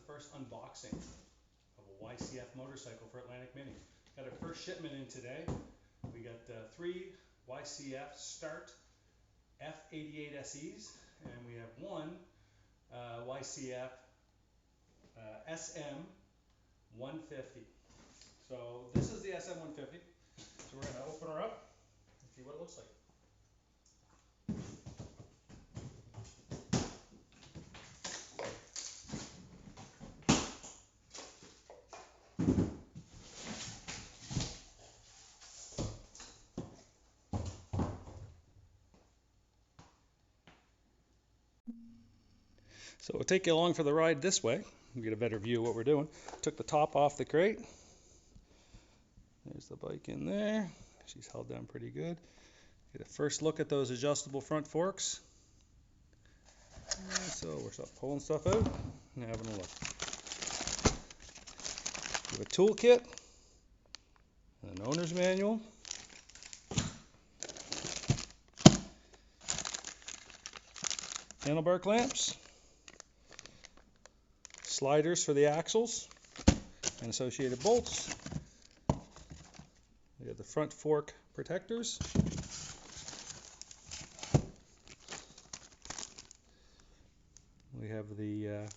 first unboxing of a YCF motorcycle for Atlantic Mini. Got our first shipment in today. We got 3 YCF Start F88 SEs, and we have one YCF SM 150. So this is the SM 150. So we're going to open her up and see what it looks like. So we'll take you along for the ride this way. You get a better view of what we're doing. Took the top off the crate. There's the bike in there. She's held down pretty good. Get a first look at those adjustable front forks. So we're pulling stuff out and having a look. We have a toolkit and an owner's manual. Handlebar clamps. Sliders for the axles and associated bolts. We have the front fork protectors. We have the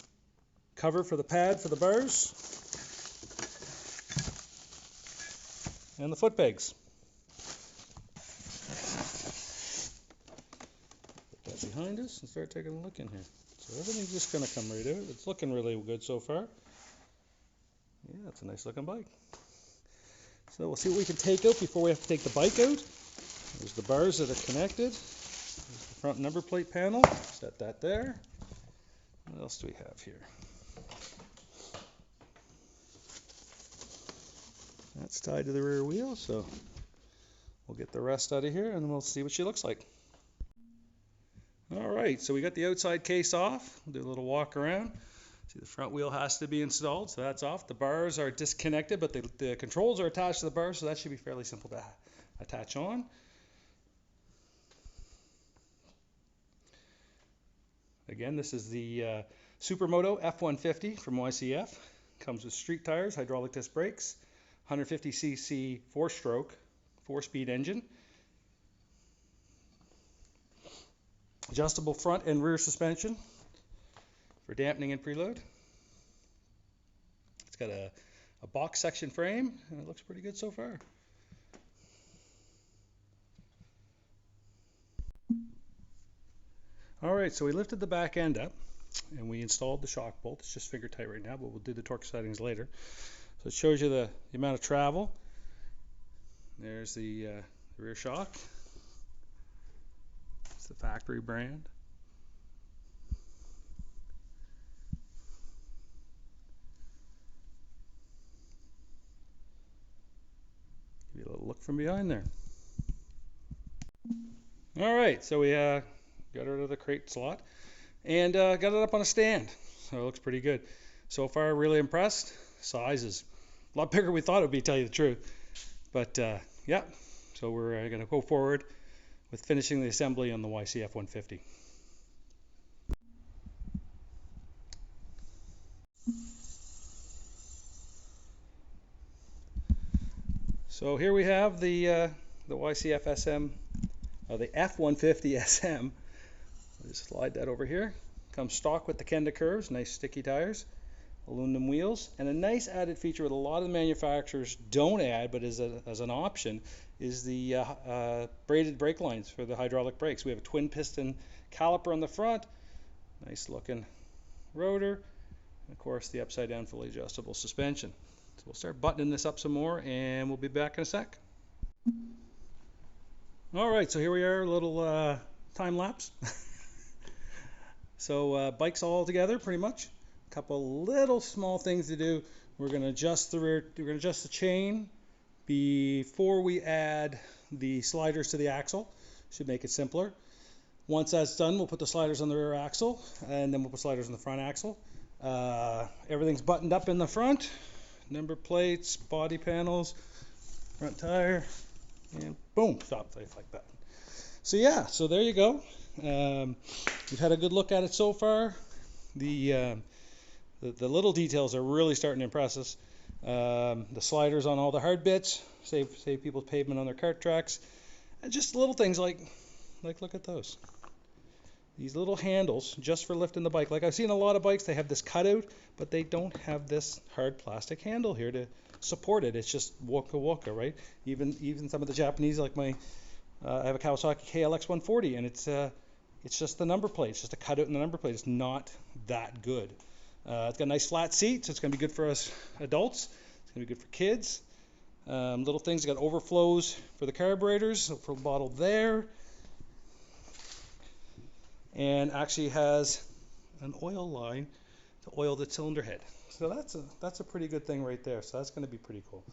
cover for the pad for the bars and the foot pegs. Put that behind us and start taking a look in here. So everything's just going to come right out. It's looking really good so far. Yeah, it's a nice looking bike. So we'll see what we can take out before we have to take the bike out. There's the bars that are connected. There's the front number plate panel. Set that there. What else do we have here? That's tied to the rear wheel, so we'll get the rest out of here and we'll see what she looks like. Alright, so we got the outside case off. We'll do a little walk around. See, the front wheel has to be installed, so that's off. The bars are disconnected, but the controls are attached to the bars, so that should be fairly simple to attach on. Again, this is the Supermoto F150 from YCF. Comes with street tires, hydraulic disc brakes, 150cc 4-stroke, 4-speed engine. Adjustable front and rear suspension for dampening and preload. It's got a box section frame and it looks pretty good so far. Alright, so we lifted the back end up and we installed the shock bolt. It's just finger tight right now, but we'll do the torque settings later. So it shows you the amount of travel. There's the rear shock. It's the factory brand. Give you a little look from behind there. Alright, so we got rid of the crate slot and got it up on a stand. So it looks pretty good. So far, really impressed. Size is a lot bigger than we thought it would be, to tell you the truth. But yeah, so we're going to go forward with finishing the assembly on the YCF 150. So here we have the YCF SM, the F150 SM. I'll just slide that over here. Comes stock with the Kenda curves, nice sticky tires, aluminum wheels, and a nice added feature that a lot of the manufacturers don't add, but as an option, is the braided brake lines for the hydraulic brakes. We have a twin piston caliper on the front, nice looking rotor, and of course the upside down fully adjustable suspension. So we'll start buttoning this up some more and we'll be back in a sec. Alright, so here we are, a little time lapse. So bike's all together pretty much. A couple little small things to do. We're going to adjust the rear, we're going to adjust the chain before we add the sliders to the axle. Should make it simpler. Once that's done, we'll put the sliders on the rear axle and then we'll put sliders on the front axle. Everything's buttoned up in the front. Number plates, body panels, front tire, and boom, stop safe like that. So yeah, so there you go. We've had a good look at it so far. The The little details are really starting to impress us. The sliders on all the hard bits save people's pavement on their kart tracks, and just little things like look at those. These little handles just for lifting the bike. Like I've seen a lot of bikes, they have this cutout, but they don't have this hard plastic handle here to support it. It's just waka, right? Even some of the Japanese, like I have a Kawasaki KLX 140, and it's just the number plate. It's just a cutout in the number plate. It's not that good. It's got a nice flat seat, so it's going to be good for us adults. It's going to be good for kids. Little things. It's got overflows for the carburetors, so for the bottle there. And actually has an oil line to oil the cylinder head. So that's a pretty good thing right there. So that's going to be pretty cool.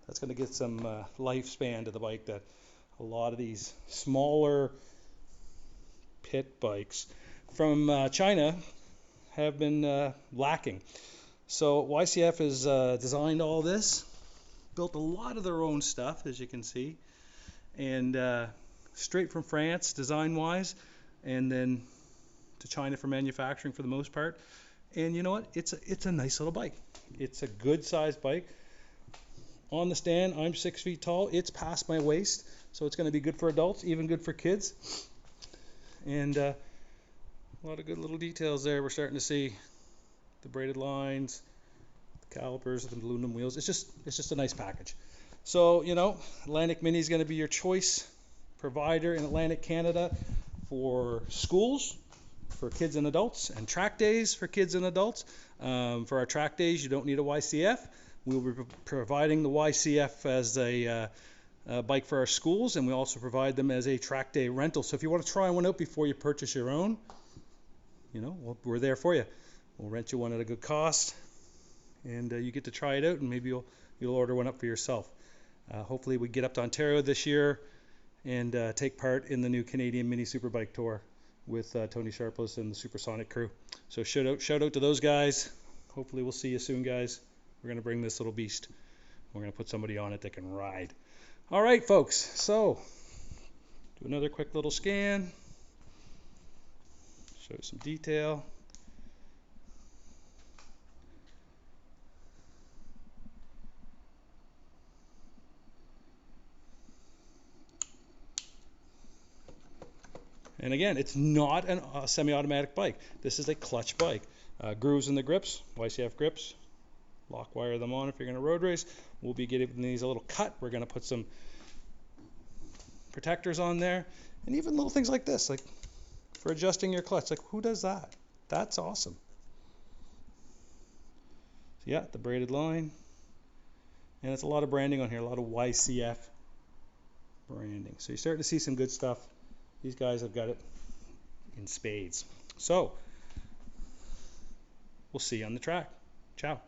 That's going to get some lifespan to the bike that a lot of these smaller pit bikes from China have been lacking. So YCF has designed all this, built a lot of their own stuff, as you can see, and straight from France design-wise, and then to China for manufacturing for the most part. And you know what? It's a nice little bike. It's a good sized bike. On the stand, I'm 6 feet tall. It's past my waist, so it's going to be good for adults, even good for kids. And a lot of good little details there. We're starting to see the braided lines, the calipers, the aluminum wheels. It's just a nice package. So Atlantic Mini is going to be your choice provider in Atlantic Canada for schools, for kids and adults, and track days for kids and adults. For our track days, you don't need a YCF. We'll be providing the YCF as a bike for our schools, and we also provide them as a track day rental. So if you want to try one out before you purchase your own, we're there for you. We'll rent you one at a good cost, and you get to try it out, and maybe you'll order one up for yourself. Hopefully we get up to Ontario this year and take part in the new Canadian Mini Superbike Tour with Tony Sharpless and the Supersonic crew. So shout out to those guys. Hopefully we'll see you soon, guys. We're going to bring this little beast. We're going to put somebody on it that can ride. All right, folks. So do another quick little scan. Show you some detail. And again, it's not a semi-automatic bike. This is a clutch bike. Grooves in the grips, YCF grips. Lock wire them on if you're going to road race. We'll be giving these a little cut. We're going to put some protectors on there. And even little things like this, like for adjusting your clutch. Like, who does that? That's awesome. So yeah, the braided line. And it's a lot of branding on here, a lot of YCF branding. So you're starting to see some good stuff. These guys have got it in spades. So we'll see you on the track. Ciao.